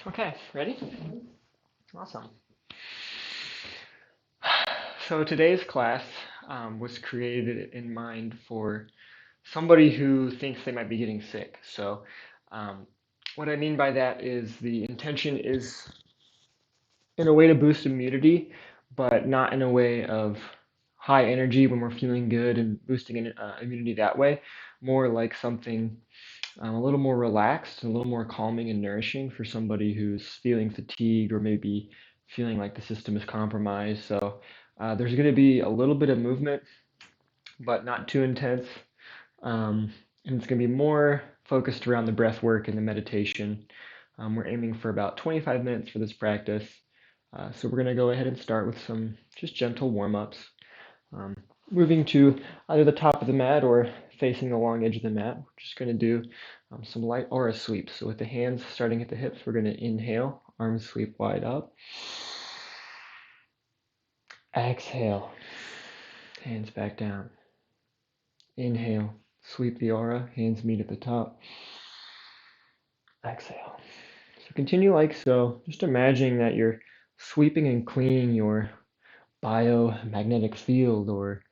Okay, ready? Awesome. So today's class was created in mind for somebody who thinks they might be getting sick. So um, what I mean by that is the intention is in a way to boost immunity, but not in a way of high energy when we're feeling good and boosting immunity that way. More like something a little more relaxed, a little more calming and nourishing for somebody who's feeling fatigued or maybe feeling like the system is compromised. So there's going to be a little bit of movement, but not too intense. And it's going to be more focused around the breath work and the meditation. We're aiming for about 25 minutes for this practice. So we're going to go ahead and start with some just gentle warm-ups. Um, Moving to either the top of the mat or facing the long edge of the mat. We're just going to do some light aura sweeps. So with the hands starting at the hips, we're going to inhale, arms sweep wide up. Exhale, hands back down. Inhale, sweep the aura, hands meet at the top. Exhale. So continue like so, just imagining that you're sweeping and cleaning your biomagnetic field or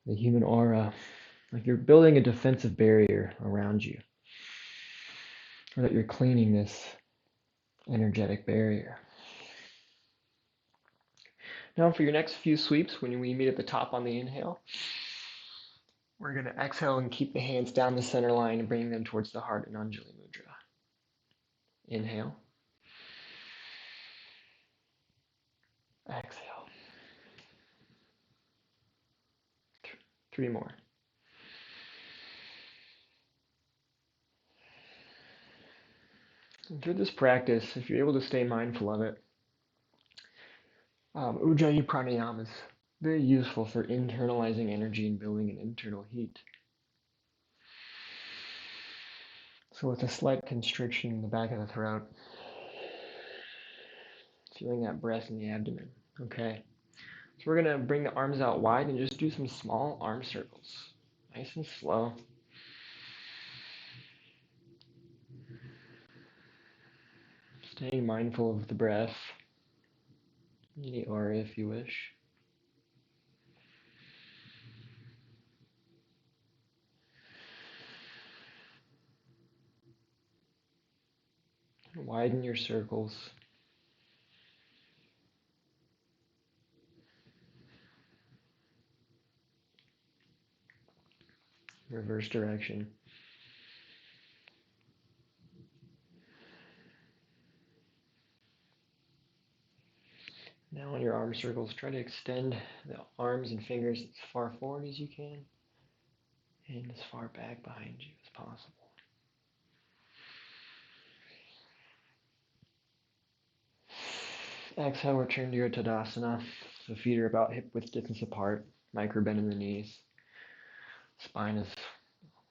the human aura, like you're building a defensive barrier around you, or that you're cleaning this energetic barrier. Now for your next few sweeps, when we meet at the top on the inhale, we're going to exhale and keep the hands down the center line and bring them towards the heart in Anjali Mudra. Inhale. Exhale. Three more. And through this practice, if you're able to stay mindful of it, Ujjayi Pranayama is very useful for internalizing energy and building an internal heat. So with a slight constriction in the back of the throat, feeling that breath in the abdomen. Okay. So we're going to bring the arms out wide and just do some small arm circles. Nice and slow. Staying mindful of the breath, any aura if you wish. Widen your circles. Reverse direction. Now on your arm circles, try to extend the arms and fingers as far forward as you can and as far back behind you as possible. Exhale, return to your Tadasana. So feet are about hip width distance apart, micro bend in the knees. Spine is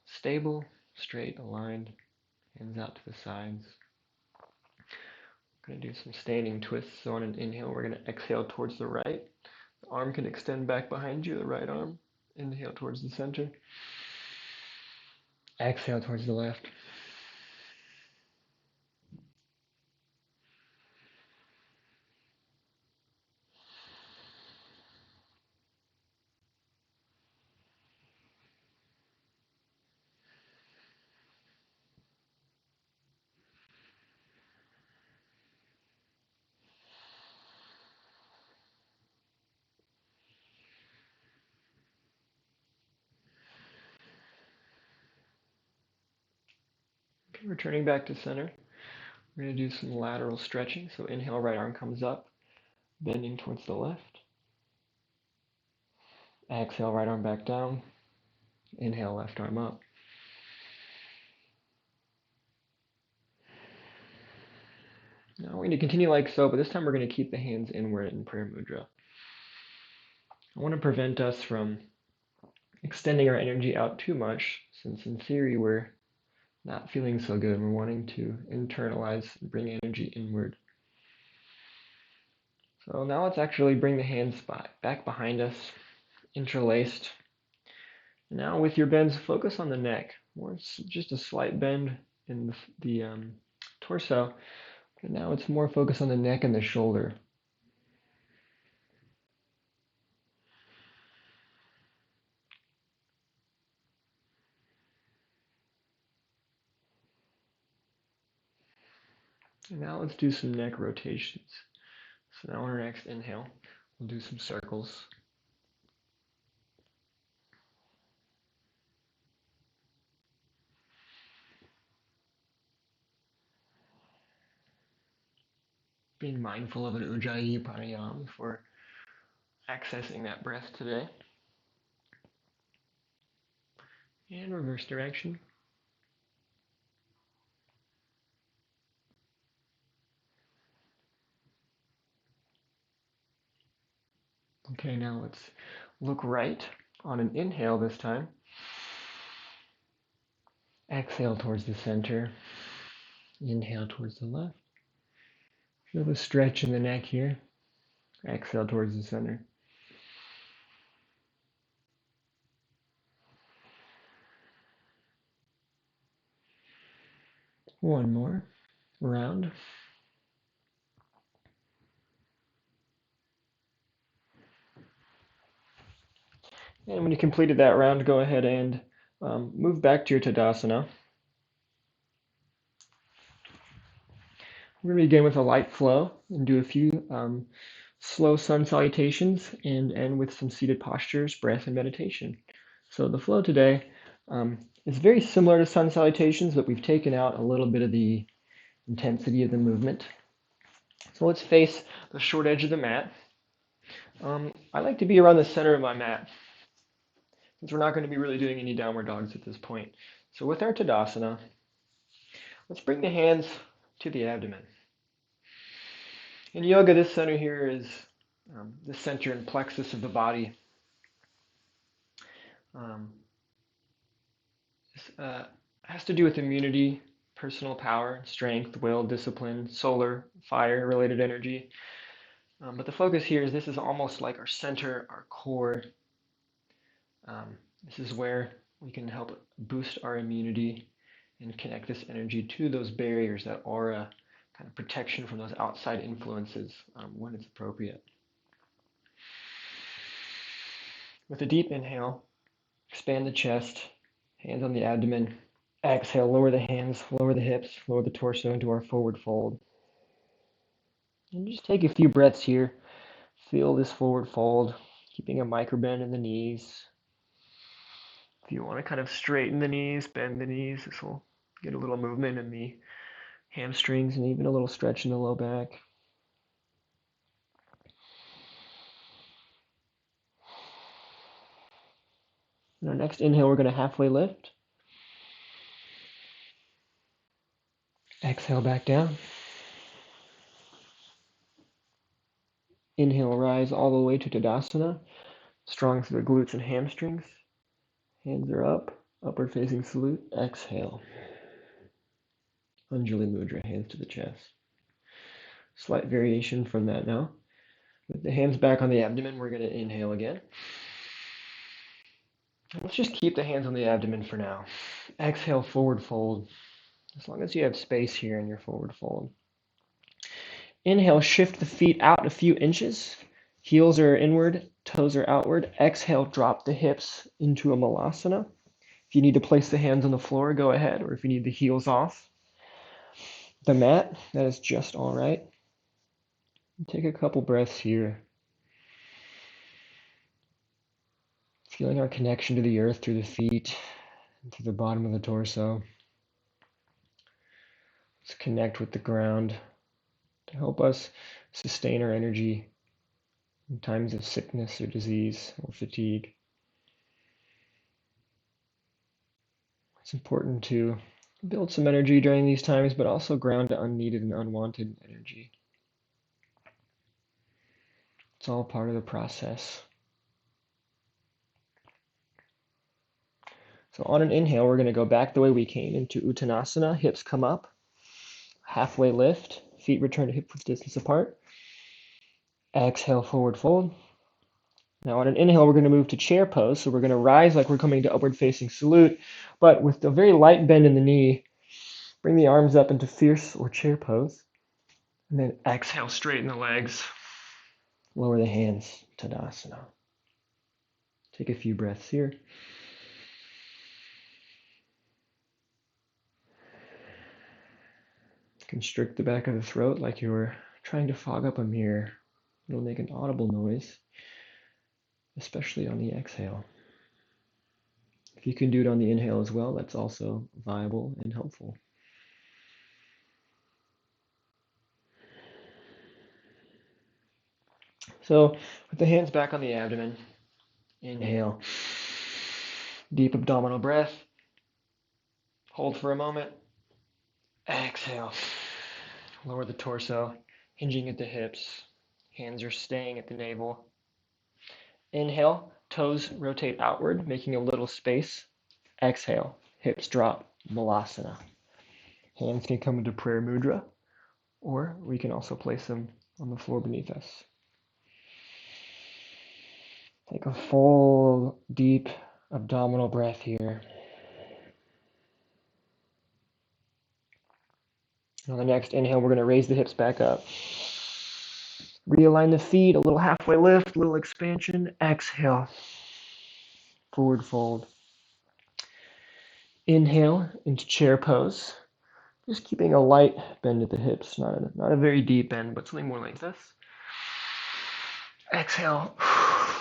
stable, straight, aligned, hands out to the sides. We're going to do some standing twists. So on an inhale, we're going to exhale towards the right. The arm can extend back behind you, the right arm. Inhale towards the center. Exhale towards the left. Okay, returning back to center. We're going to do some lateral stretching. So inhale, right arm comes up, bending towards the left. Exhale, right arm back down. Inhale, left arm up. Now we're going to continue like so, but this time we're going to keep the hands inward in prayer mudra. I want to prevent us from extending our energy out too much, since in theory we're not feeling so good. We're wanting to internalize and bring energy inward. So now let's actually bring the hands back behind us, interlaced. Now with your bends, focus on the neck. More just a slight bend in the torso. And now it's more focused on the neck and the shoulder. And now let's do some neck rotations. So now on our next inhale, we'll do some circles. Being mindful of an Ujjayi pranayama for accessing that breath today. And reverse direction. Okay, now let's look right on an inhale this time. Exhale towards the center. Inhale towards the left. Feel the stretch in the neck here. Exhale towards the center. One more round. And when you completed that round, go ahead and move back to your Tadasana. We're going to begin with a light flow and do a few slow sun salutations and end with some seated postures, breath, and meditation. So the flow today is very similar to sun salutations, but we've taken out a little bit of the intensity of the movement. So let's face the short edge of the mat. I like to be around the center of my mat, since we're not going to be really doing any downward dogs at this point. So with our Tadasana, let's bring the hands to the abdomen. In yoga, this center here is the center and plexus of the body. This has to do with immunity, personal power, strength, will, discipline, solar, fire-related energy. But the focus here is this is almost like our center, our core. This is where we can help boost our immunity and connect this energy to those barriers, that aura, kind of protection from those outside influences when it's appropriate. With a deep inhale, expand the chest, hands on the abdomen. Exhale, lower the hands, lower the hips, lower the torso into our forward fold. And just take a few breaths here. Feel this forward fold, keeping a micro bend in the knees. If you want to kind of straighten the knees, bend the knees, this will get a little movement in the hamstrings and even a little stretch in the low back. In our next inhale, we're going to halfway lift. Exhale back down. Inhale, rise all the way to Tadasana. Strong through the glutes and hamstrings. Hands are up, upward facing salute. Exhale. Anjali Mudra, hands to the chest. Slight variation from that now. With the hands back on the abdomen, we're going to inhale again. Let's just keep the hands on the abdomen for now. Exhale, forward fold. As long as you have space here in your forward fold. Inhale, shift the feet out a few inches. Heels are inward, toes are outward. Exhale, drop the hips into a malasana. If you need to place the hands on the floor, go ahead. Or if you need the heels off the mat, that is just all right. Take a couple breaths here. Feeling our connection to the earth through the feet and through the bottom of the torso. Let's connect with the ground to help us sustain our energy in times of sickness or disease or fatigue. It's important to build some energy during these times, but also ground unneeded and unwanted energy. It's all part of the process. So on an inhale, we're going to go back the way we came into Uttanasana. Hips come up, halfway lift, feet return to hip width distance apart. Exhale, forward fold. Now on an inhale, we're going to move to chair pose. So we're going to rise like we're coming to upward facing salute, but with a very light bend in the knee. Bring the arms up into fierce or chair pose. And then exhale, straighten the legs. Lower the hands, Tadasana. Take a few breaths here. Constrict the back of the throat like you were trying to fog up a mirror. It'll make an audible noise, especially on the exhale. If you can do it on the inhale as well, that's also viable and helpful. So, with the hands back on the abdomen, inhale. Deep abdominal breath. Hold for a moment. Exhale. Lower the torso, hinging at the hips. Hands are staying at the navel. Inhale, toes rotate outward, making a little space. Exhale, hips drop, Malasana. Hands can come into prayer mudra, or we can also place them on the floor beneath us. Take a full, deep abdominal breath here. On the next inhale, we're going to raise the hips back up. Realign the feet, a little halfway lift, a little expansion. Exhale, forward fold. Inhale into chair pose. Just keeping a light bend at the hips, not a very deep bend, but something more like this. Exhale,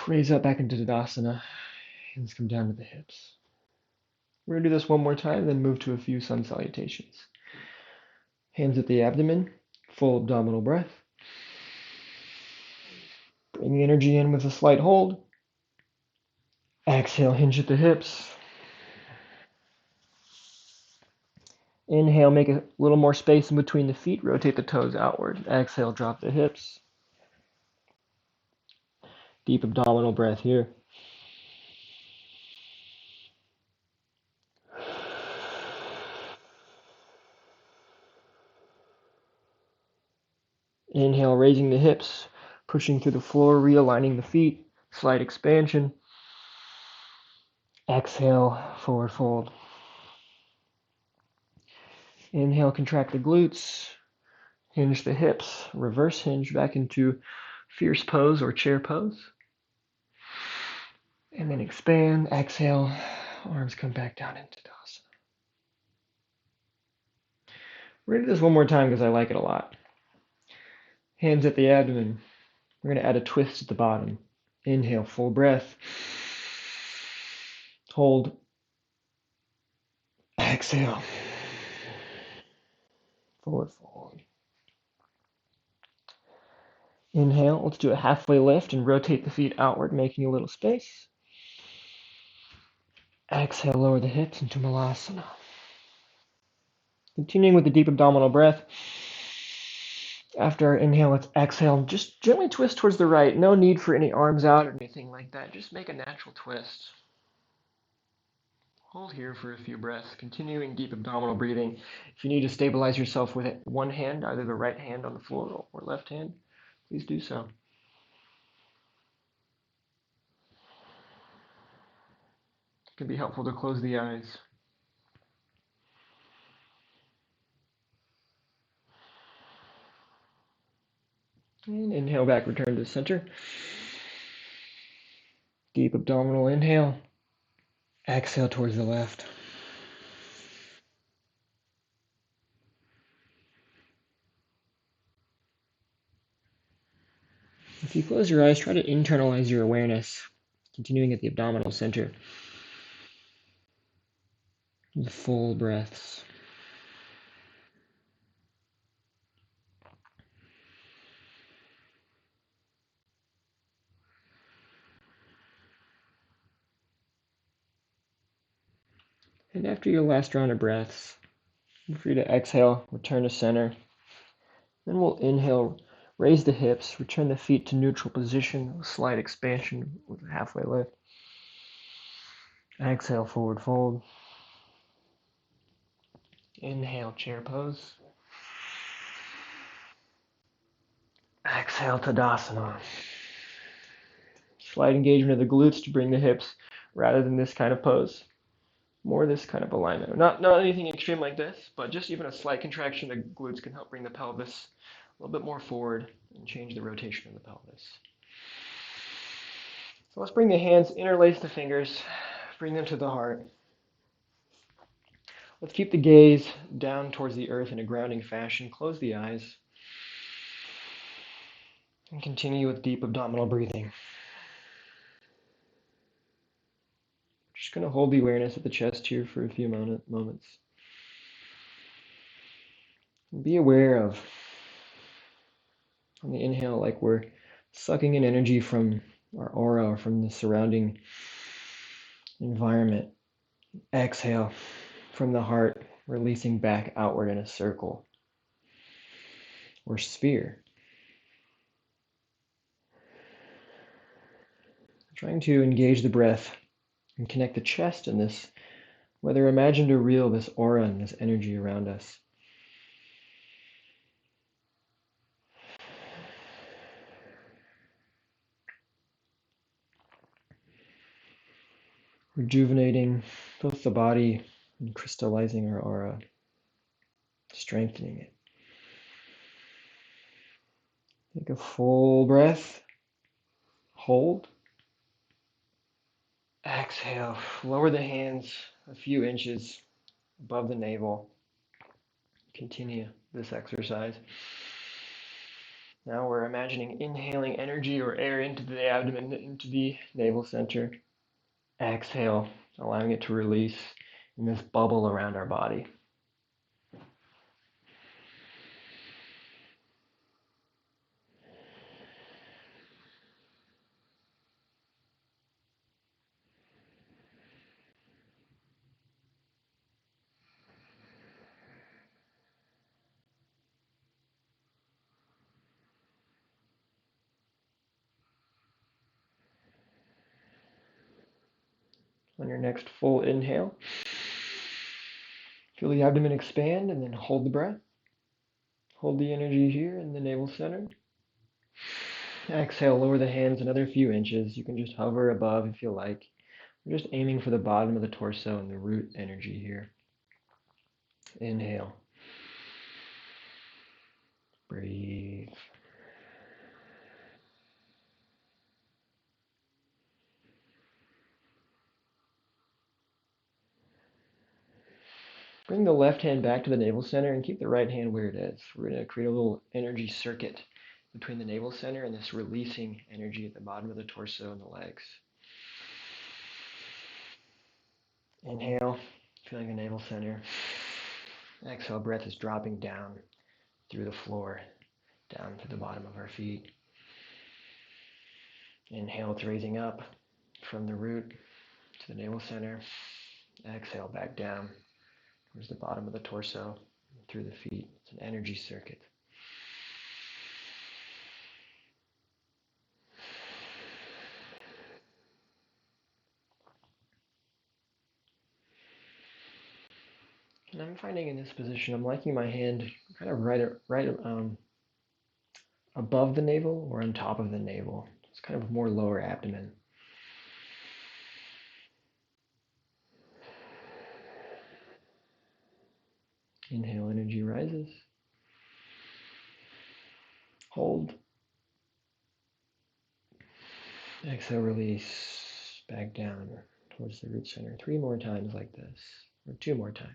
raise up back into Tadasana. Hands come down to the hips. We're going to do this one more time, then move to a few sun salutations. Hands at the abdomen, full abdominal breath. Bring the energy in with a slight hold. Exhale, hinge at the hips. Inhale, make a little more space in between the feet, rotate the toes outward. Exhale, drop the hips. Deep abdominal breath here. Inhale, raising the hips, pushing through the floor, realigning the feet, slight expansion. Exhale, forward fold. Inhale, contract the glutes, hinge the hips, reverse hinge back into fierce pose or chair pose. And then expand, exhale, arms come back down into Tadasana. We're going to do this one more time because I like it a lot. Hands at the abdomen. We're going to add a twist at the bottom. Inhale, full breath. Hold. Exhale. Forward fold. Inhale, let's do a halfway lift and rotate the feet outward, making a little space. Exhale, lower the hips into Malasana. Continuing with the deep abdominal breath. After our inhale, let's exhale. Just gently twist towards the right. No need for any arms out or anything like that. Just make a natural twist. Hold here for a few breaths, continuing deep abdominal breathing. If you need to stabilize yourself with one hand, either the right hand on the floor or left hand, please do so. It can be helpful to close the eyes. And inhale back, return to center. Deep abdominal inhale. Exhale towards the left. If you close your eyes, try to internalize your awareness, continuing at the abdominal center. The full breaths. And after your last round of breaths, feel free to exhale, return to center. Then we'll inhale, raise the hips, return the feet to neutral position, a slight expansion with a halfway lift. Exhale, forward fold. Inhale, chair pose. Exhale, Tadasana. Slight engagement of the glutes to bring the hips rather than this kind of pose. More this kind of alignment. Not anything extreme like this, but just even a slight contraction of the glutes can help bring the pelvis a little bit more forward and change the rotation of the pelvis. So let's bring the hands, interlace the fingers, bring them to the heart. Let's keep the gaze down towards the earth in a grounding fashion. Close the eyes and continue with deep abdominal breathing. Just going to hold the awareness at the chest here for a few moments. Be aware of, on the inhale, like we're sucking in energy from our aura or from the surrounding environment. Exhale from the heart, releasing back outward in a circle or sphere. Trying to engage the breath and connect the chest in this, whether imagined or real, this aura and this energy around us. Rejuvenating both the body and crystallizing our aura, strengthening it. Take a full breath. Hold. Exhale. Lower the hands a few inches above the navel. Continue this exercise. Now we're imagining inhaling energy or air into the abdomen, into the navel center. Exhale, allowing it to release in this bubble around our body. On your next full inhale, feel the abdomen expand and then hold the breath. Hold the energy here in the navel center. Exhale, lower the hands another few inches. You can just hover above if you like. We're just aiming for the bottom of the torso and the root energy here. Inhale. Breathe. Bring the left hand back to the navel center and keep the right hand where it is. We're going to create a little energy circuit between the navel center and this releasing energy at the bottom of the torso and the legs. Inhale, feeling the navel center. Exhale, breath is dropping down through the floor, down to the bottom of our feet. Inhale, it's raising up from the root to the navel center. Exhale, back down towards the bottom of the torso, through the feet. It's an energy circuit. And I'm finding in this position, I'm liking my hand kind of right above the navel or on top of the navel. It's kind of more lower abdomen. Inhale, energy rises. Hold. Exhale, release back down towards the root center. 3 more times like this, or 2 more times.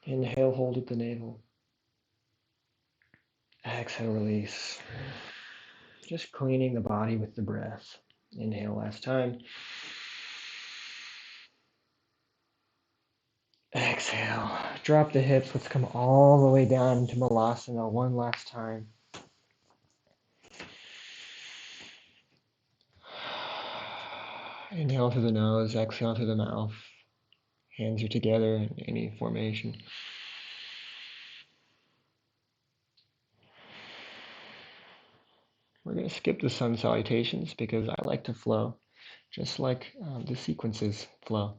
Inhale, hold at the navel. Exhale, release. Just cleaning the body with the breath. Inhale last time. Exhale. Drop the hips. Let's come all the way down to Malasana one last time. Inhale through the nose, exhale through the mouth. Hands are together in any formation. We're going to skip the sun salutations because I like to flow, just like the sequences flow.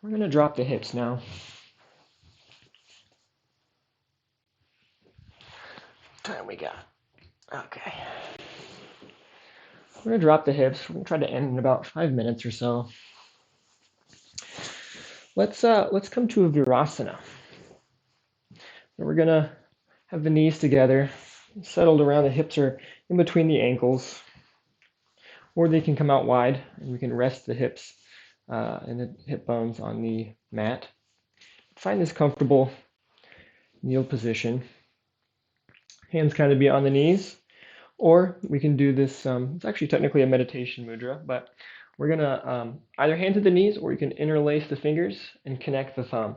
We're going to drop the hips now. What time we got? Okay. We're going to drop the hips. We're going to try to end in about 5 minutes or so. Let's come to a Virasana. We're going to Have the knees together, settled around the hips or in between the ankles, or they can come out wide, and we can rest the hips and the hip bones on the mat. Find this comfortable kneel position. Hands kind of be on the knees, or we can do this. It's actually technically a meditation mudra, but we're gonna either hand to the knees, or you can interlace the fingers and connect the thumb,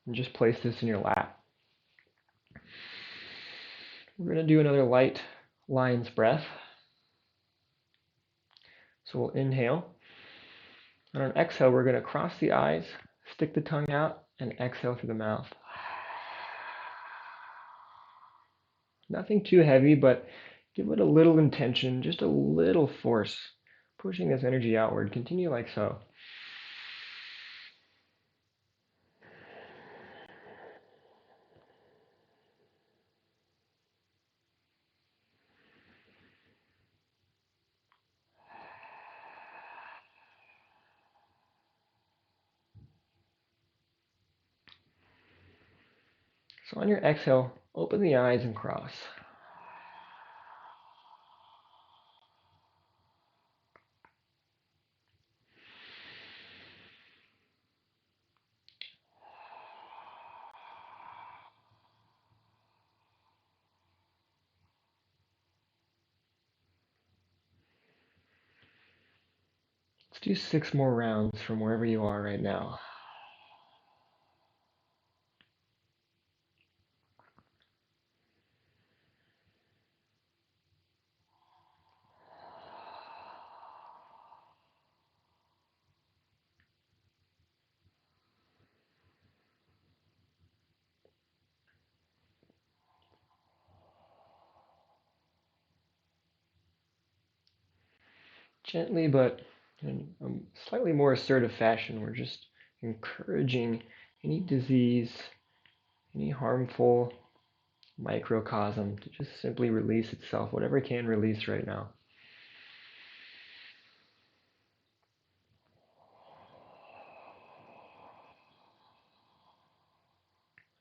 and just place this in your lap. We're gonna do another light lion's breath. So we'll inhale. And on exhale, we're going to cross the eyes, stick the tongue out, and exhale through the mouth. Nothing too heavy, but give it a little intention, just a little force, pushing this energy outward. Continue like so. So on your exhale, open the eyes and cross. Let's do 6 more rounds from wherever you are right now. Gently, but in a slightly more assertive fashion, we're just encouraging any disease, any harmful microcosm to just simply release itself, whatever it can release right now.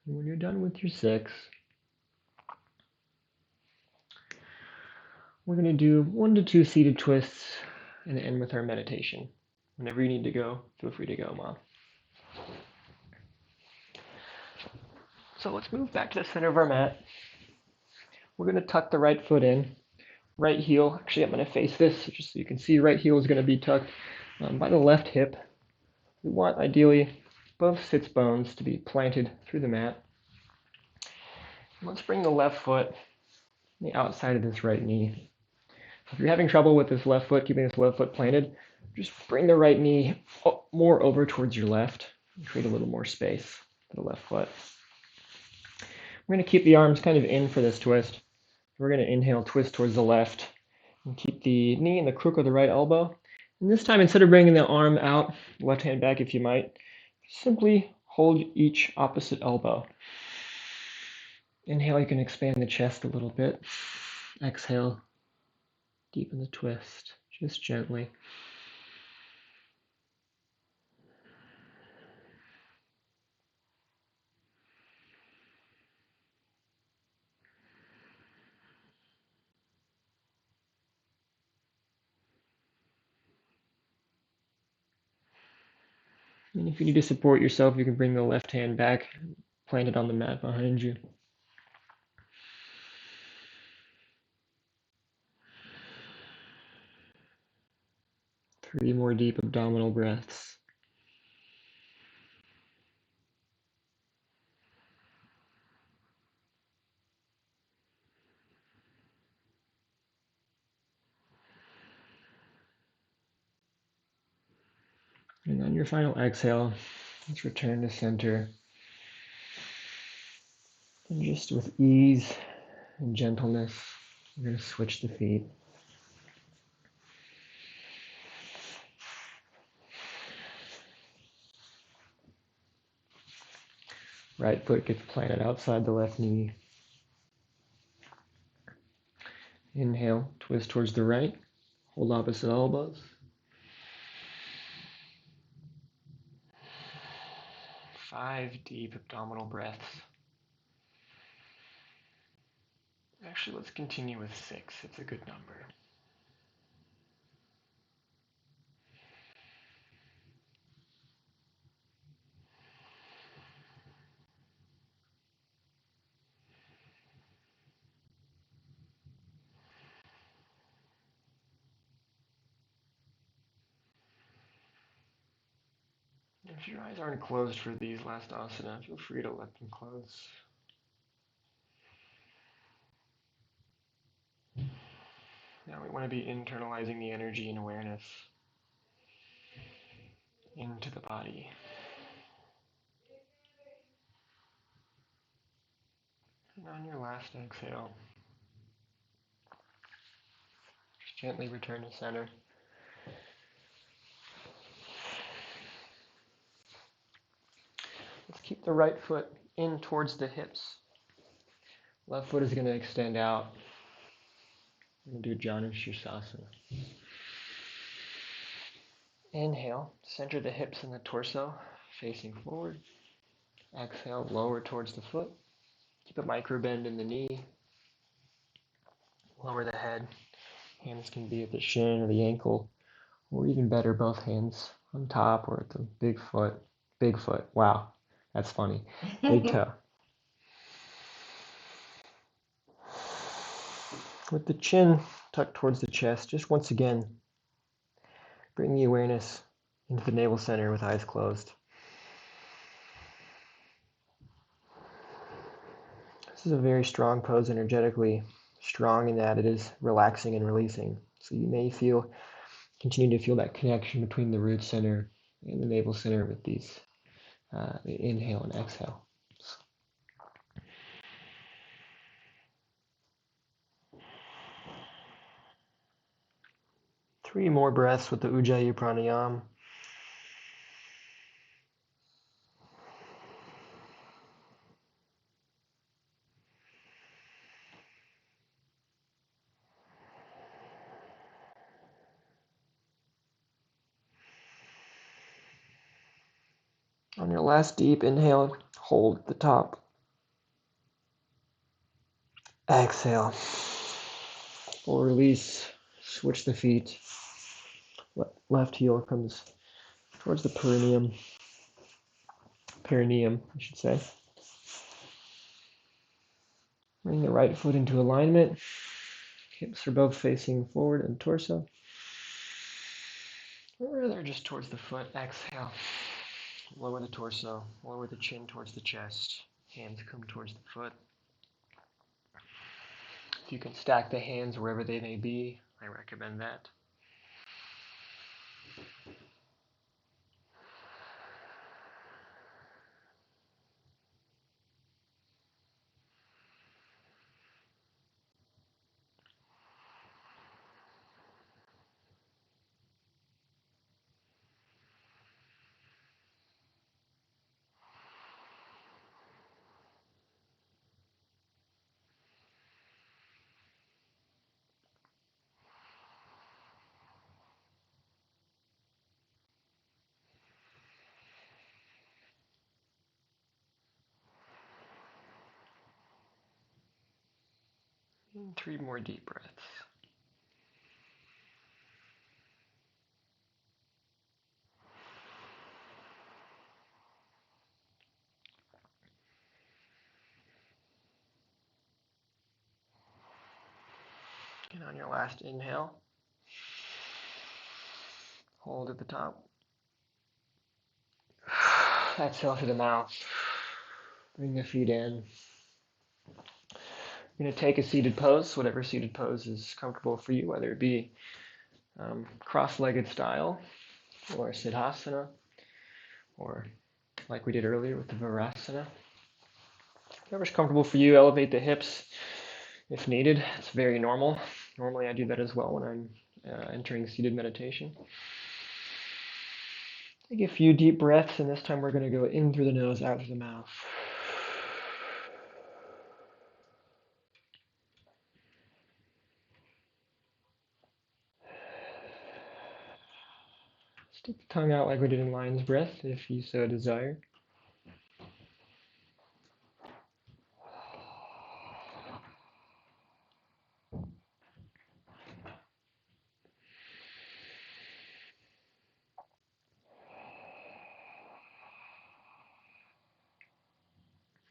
And when you're done with your 6, we're going to do 1 to 2 seated twists and end with our meditation. Whenever you need to go, feel free to go, Mom. So let's move back to the center of our mat. We're going to tuck the right foot in. Right heel, actually I'm going to face this just so you can see, right heel is going to be tucked by the left hip. We want ideally both sits bones to be planted through the mat. Let's bring the left foot on the outside of this right knee. If you're having trouble with this left foot, keeping this left foot planted, just bring the right knee more over towards your left and create a little more space for the left foot. We're going to keep the arms kind of in for this twist. We're going to inhale, twist towards the left, and keep the knee in the crook of the right elbow. And this time, instead of bringing the arm out, left hand back if you might, simply hold each opposite elbow. Inhale, you can expand the chest a little bit. Exhale, deepen the twist, just gently. And if you need to support yourself, you can bring the left hand back, plant it on the mat behind you. Three more deep abdominal breaths. And on your final exhale, let's return to center. And just with ease and gentleness, we're going to switch the feet. Right foot gets planted outside the left knee. Inhale, twist towards the right. Hold opposite elbows. 5 deep abdominal breaths. Actually, let's continue with 6. It's a good number. If your eyes aren't closed for these last asana, feel free to let them close. Now we want to be internalizing the energy and awareness into the body. And on your last exhale, just gently return to center. Let's keep the right foot in towards the hips. Left foot is going to extend out. I'm going to do Janu Shirsasana. Inhale, center the hips and the torso, facing forward. Exhale, lower towards the foot. Keep a micro bend in the knee. Lower the head. Hands can be at the shin or the ankle, or even better, both hands on top or at the big foot. Big foot. Wow, that's funny. Big toe. With the chin tucked towards the chest, just once again, bring the awareness into the navel center with eyes closed. This is a very strong pose energetically, strong in that it is relaxing and releasing. So you may continue to feel that connection between the root center and the navel center with these inhale and exhale. 3 more breaths with the Ujjayi Pranayam. On your last deep inhale, hold at the top. Exhale. Full release. Switch the feet. Left heel comes towards the perineum. Perineum, I should say. Bring the right foot into alignment. Hips are both facing forward and torso. Or rather, just towards the foot. Exhale. Lower the torso. Lower the chin towards the chest. Hands come towards the foot. If you can stack the hands wherever they may be, I recommend that. And 3 more deep breaths. And on your last inhale, hold at the top. Exhale to the mouth. Bring the feet in. You're going to take a seated pose, whatever seated pose is comfortable for you, whether it be cross-legged style or siddhasana, or like we did earlier with the virasana. Whatever's comfortable for you, elevate the hips if needed. It's very normal. Normally I do that as well when I'm entering seated meditation. Take a few deep breaths, and this time we're going to go in through the nose, out through the mouth. Stick the tongue out like we did in lion's breath, if you so desire.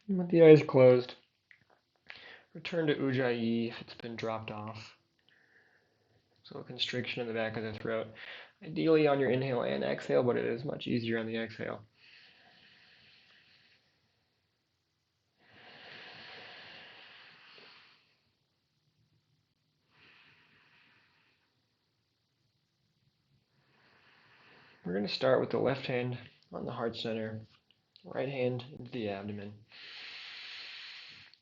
And with the eyes closed, return to Ujjayi if it's been dropped off. So a constriction in the back of the throat. Ideally on your inhale and exhale, but it is much easier on the exhale. We're going to start with the left hand on the heart center, right hand into the abdomen.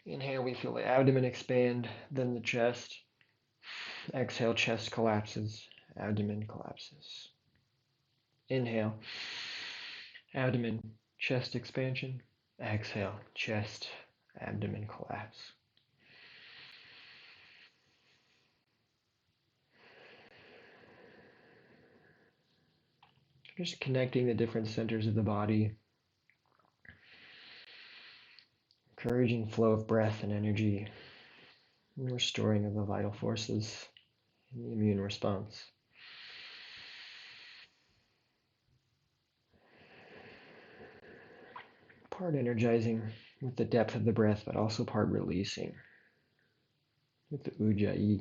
Inhale, we feel the abdomen expand, then the chest. Exhale, chest collapses, abdomen collapses. Inhale, abdomen, chest expansion. Exhale, chest, abdomen collapse. Just connecting the different centers of the body, encouraging flow of breath and energy, and restoring of the vital forces in the immune response. Part energizing with the depth of the breath, but also part releasing with the Ujjayi.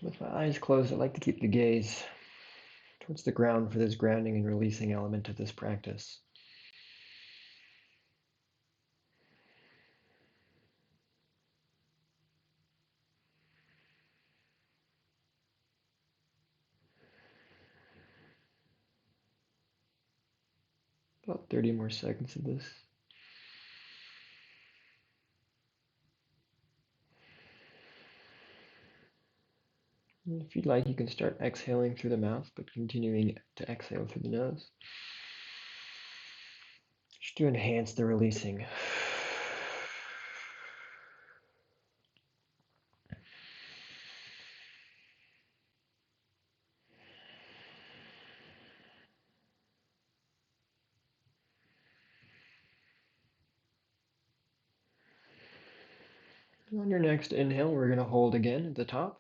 With my eyes closed, I like to keep the gaze towards the ground for this grounding and releasing element of this practice. About 30 more seconds of this. And if you'd like, you can start exhaling through the mouth, but continuing to exhale through the nose. Just to enhance the releasing. And on your next inhale, we're going to hold again at the top.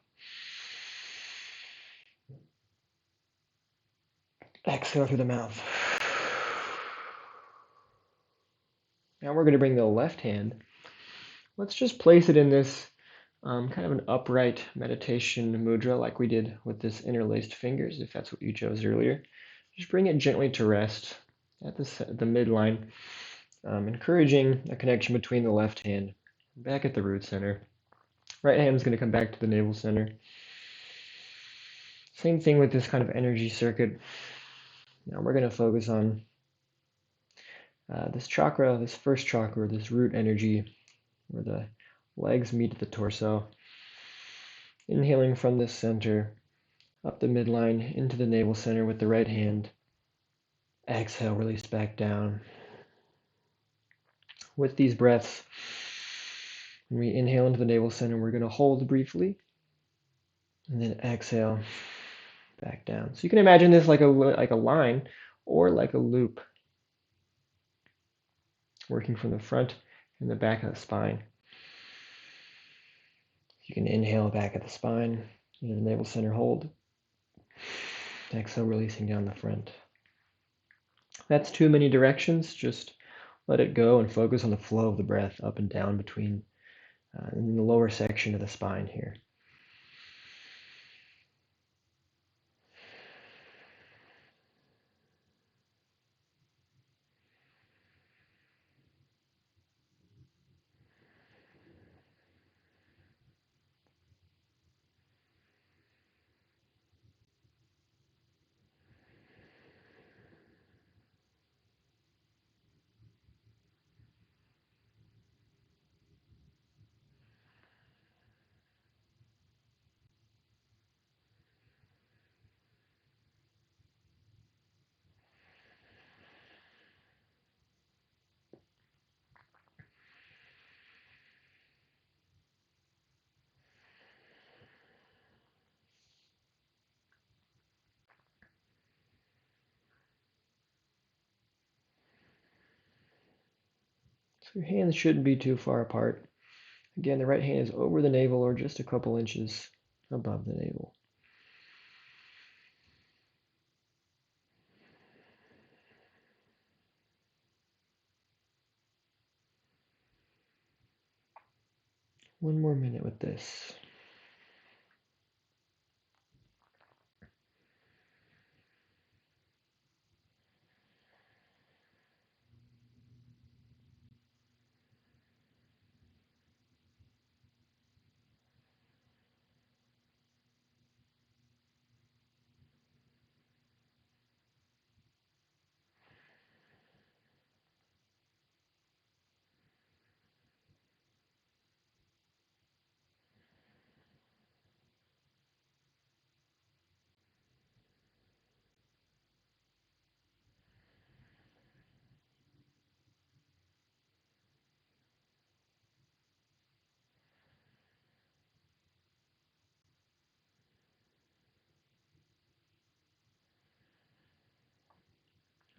Exhale through the mouth. Now we're going to bring the left hand. Let's just place it in this kind of an upright meditation mudra like we did with this interlaced fingers, if that's what you chose earlier. Just bring it gently to rest at the midline, encouraging a connection between the left hand back at the root center. Right hand is going to come back to the navel center. Same thing with this kind of energy circuit. Now we're going to focus on this chakra, this first chakra, this root energy, where the legs meet at the torso. Inhaling from this center, up the midline, into the navel center with the right hand. Exhale, release back down. With these breaths, when we inhale into the navel center, we're going to hold briefly, and then exhale back down. So you can imagine this like a line or like a loop, working from the front and the back of the spine. You can inhale back at the spine, in the navel center hold. Exhale, releasing down the front. That's too many directions. Just let it go and focus on the flow of the breath up and down between in the lower section of the spine here. So your hands shouldn't be too far apart. Again, the right hand is over the navel or just a couple inches above the navel. One more minute with this.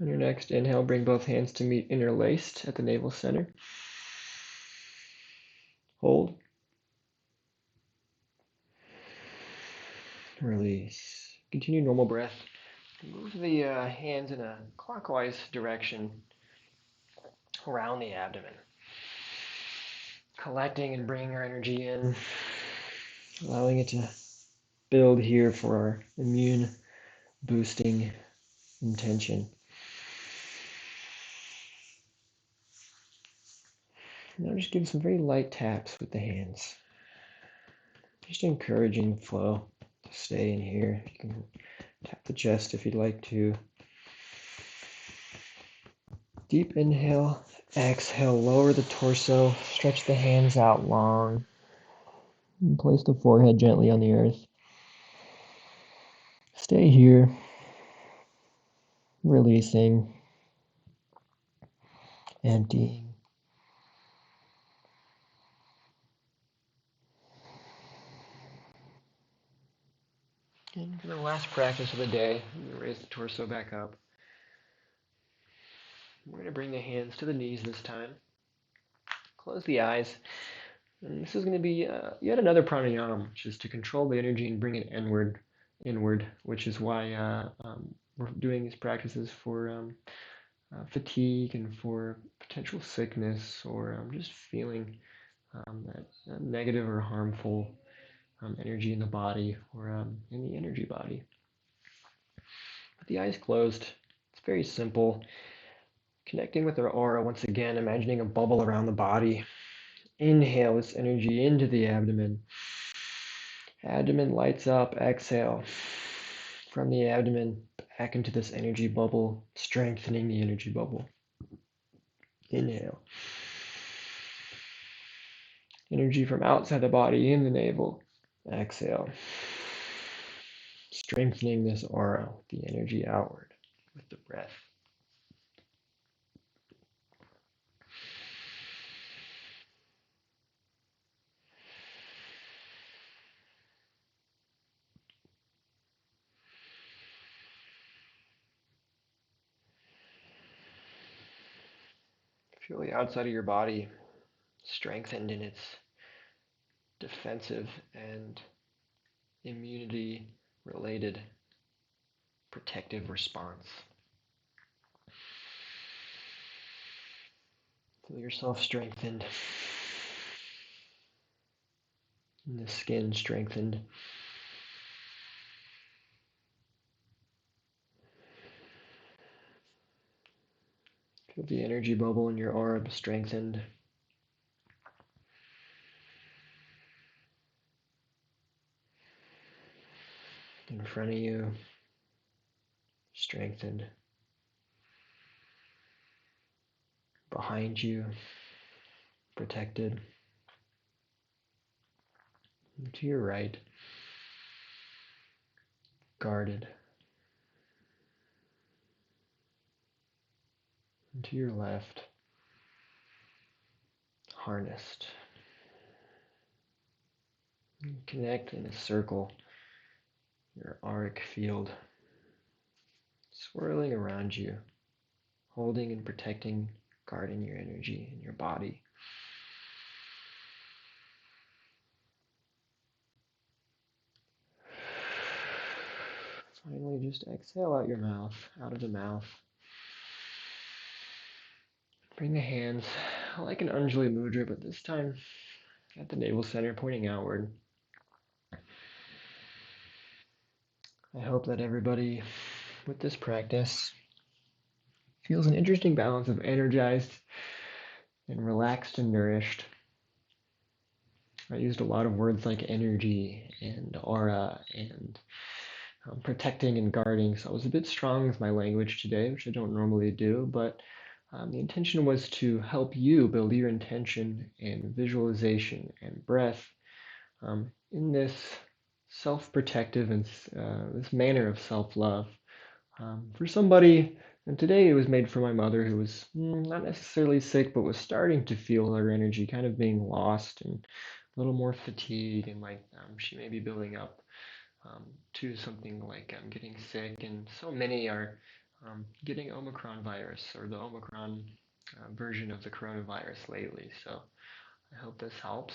On your next inhale, bring both hands to meet interlaced at the navel center. Hold. Release. Continue normal breath. Move the hands in a clockwise direction around the abdomen. Collecting and bringing our energy in. Allowing it to build here for our immune boosting intention. Now just give some very light taps with the hands. Just encouraging the flow to stay in here. You can tap the chest if you'd like to. Deep inhale, exhale, lower the torso, stretch the hands out long, and place the forehead gently on the earth. Stay here, releasing, emptying. And for the last practice of the day, raise the torso back up. We're going to bring the hands to the knees this time. Close the eyes. And this is going to be yet another pranayama, which is to control the energy and bring it inward, which is why we're doing these practices for fatigue and for potential sickness or just feeling that negative or harmful energy in the body or in the energy body. With the eyes closed, it's very simple. Connecting with our aura once again, imagining a bubble around the body. Inhale this energy into the abdomen. Abdomen lights up, exhale. From the abdomen back into this energy bubble, strengthening the energy bubble. Inhale. Energy from outside the body in the navel. Exhale. Strengthening this aura, the energy outward with the breath. Feel the outside of your body strengthened in its defensive and immunity related protective response. Feel yourself strengthened, and the skin strengthened. Feel the energy bubble in your aura strengthened. In front of you, strengthened. Behind you, protected. And to your right, guarded. And to your left, harnessed. Connect in a circle, your auric field, swirling around you, holding and protecting guarding your energy and your body. Finally, just exhale out your mouth, out of the mouth. Bring the hands like an Anjali Mudra, but this time at the navel center, pointing outward. I hope that everybody with this practice feels an interesting balance of energized and relaxed and nourished. I used a lot of words like energy and aura and protecting and guarding, so I was a bit strong with my language today, which I don't normally do, but the intention was to help you build your intention and visualization and breath in this self-protective and this manner of self-love. For somebody, and today it was made for my mother who was not necessarily sick, but was starting to feel her energy kind of being lost and a little more fatigued, and like she may be building up to something like getting sick, and so many are getting Omicron virus or the Omicron version of the coronavirus lately. So I hope this helps.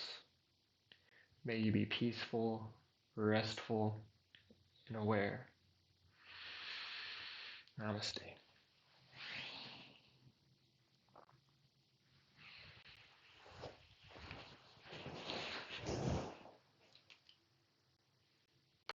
May you be peaceful, restful, and aware. Namaste.